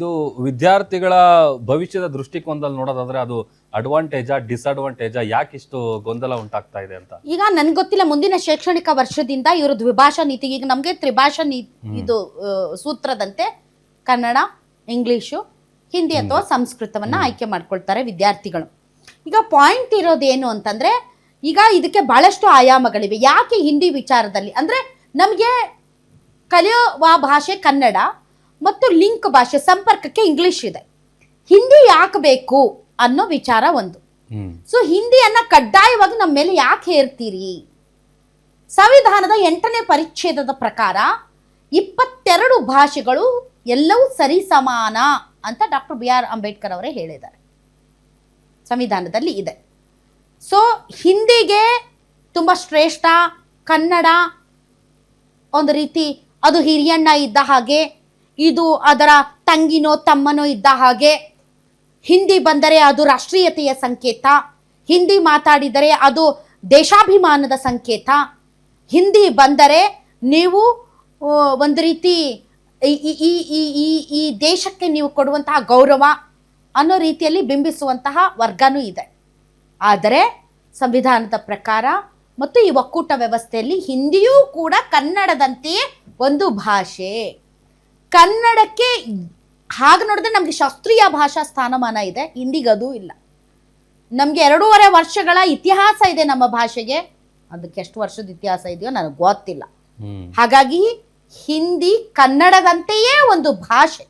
ಇದು ವಿದ್ಯಾರ್ಥಿಗಳ ಭವಿಷ್ಯದ ದೃಷ್ಟಿಕೋನದಲ್ಲಿ ನೋಡೋದಾದ್ರೆ ಅದು ಅಡ್ವಾಂಟೇಜಾ ಡಿಸ್ಅಡ್ವಾಂಟೇಜಾ ಯಾಕೆ ಇಷ್ಟು ಗೊಂದಲ ಉಂಟಾಗ್ತಾ ಇದೆ ಅಂತ ಈಗ ನನ್ಗೆ ಗೊತ್ತಿಲ್ಲ ಮುಂದಿನ ಶೈಕ್ಷಣಿಕ ವರ್ಷದಿಂದ ಇವರು ದ್ವಿಭಾಷಾ ನೀತಿ ಈಗ ನಮಗೆ ತ್ರಿಭಾಷಾ ಇದು ಸೂತ್ರದಂತೆ ಕನ್ನಡ ಇಂಗ್ಲಿಷು ಹಿಂದಿ ಅಥವಾ ಸಂಸ್ಕೃತವನ್ನ ಆಯ್ಕೆ ಮಾಡ್ಕೊಳ್ತಾರೆ ವಿದ್ಯಾರ್ಥಿಗಳು. ಈಗ ಪಾಯಿಂಟ್ ಇರೋದೇನು ಅಂತಂದ್ರೆ ಈಗ ಇದಕ್ಕೆ ಬಹಳಷ್ಟು ಆಯಾಮಗಳಿವೆ. ಯಾಕೆ ಹಿಂದಿ ವಿಚಾರದಲ್ಲಿ ಅಂದ್ರೆ ನಮಗೆ ಕಲಿಯುವ ಭಾಷೆ ಕನ್ನಡ ಮತ್ತು ಲಿಂಕ್ ಭಾಷೆ ಸಂಪರ್ಕಕ್ಕೆ ಇಂಗ್ಲಿಷ್ ಇದೆ. ಹಿಂದಿ ಯಾಕೆ ಬೇಕು ಅನ್ನೋ ವಿಚಾರ ಒಂದು. ಸೊ ಹಿಂದಿಯನ್ನ ಕಡ್ಡಾಯವಾಗಿ ನಮ್ಮ ಮೇಲೆ ಯಾಕೆ ಹೇರ್ತೀರಿ? ಸಂವಿಧಾನದ 8ನೇ ಪರಿಚ್ಛೇದದ ಪ್ರಕಾರ 22 ಭಾಷೆಗಳು ಎಲ್ಲವೂ ಸರಿ ಸಮಾನ ಅಂತ ಡಾಕ್ಟರ್ BR ಅಂಬೇಡ್ಕರ್ ಅವರೇ ಹೇಳಿದ್ದಾರೆ. ಸಂವಿಧಾನದಲ್ಲಿ ಇದೆ. ಸೊ ಹಿಂದಿಗೆ ತುಂಬ ಶ್ರೇಷ್ಠ, ಕನ್ನಡ ಒಂದು ರೀತಿ ಅದು ಹಿರಿಯಣ್ಣ ಇದ್ದ ಹಾಗೆ, ಇದು ಅದರ ತಂಗಿನೋ ತಮ್ಮನೋ ಇದ್ದ ಹಾಗೆ. ಹಿಂದಿ ಬಂದರೆ ಅದು ರಾಷ್ಟ್ರೀಯತೆಯ ಸಂಕೇತ, ಹಿಂದಿ ಮಾತಾಡಿದರೆ ಅದು ದೇಶಾಭಿಮಾನದ ಸಂಕೇತ, ಹಿಂದಿ ಬಂದರೆ ನೀವು ಒಂದು ರೀತಿ ಈ ದೇಶಕ್ಕೆ ನೀವು ಕೊಡುವಂತಹ ಗೌರವ ಅನ್ನೋ ರೀತಿಯಲ್ಲಿ ಬಿಂಬಿಸುವಂತಹ ವರ್ಗನೂ ಇದೆ. ಆದರೆ ಸಂವಿಧಾನದ ಪ್ರಕಾರ ಮತ್ತು ಈ ಒಕ್ಕೂಟ ವ್ಯವಸ್ಥೆಯಲ್ಲಿ ಹಿಂದಿಯೂ ಕೂಡ ಕನ್ನಡದಂತೆಯೇ ಒಂದು ಭಾಷೆ. ಕನ್ನಡಕ್ಕೆ ಹಾಗೆ ನೋಡಿದ್ರೆ ನಮಗೆ ಶಾಸ್ತ್ರೀಯ ಭಾಷಾ ಸ್ಥಾನಮಾನ ಇದೆ, ಹಿಂದಿಗದೂ ಇಲ್ಲ. ನಮಗೆ 2.5 ವರ್ಷಗಳ ಇತಿಹಾಸ ಇದೆ ನಮ್ಮ ಭಾಷೆಗೆ, ಅದಕ್ಕೆ ಎಷ್ಟು ವರ್ಷದ ಇತಿಹಾಸ ಇದೆಯೋ ನನಗೆ ಗೊತ್ತಿಲ್ಲ. ಹಾಗಾಗಿ ಹಿಂದಿ ಕನ್ನಡದಂತೆಯೇ ಒಂದು ಭಾಷೆ.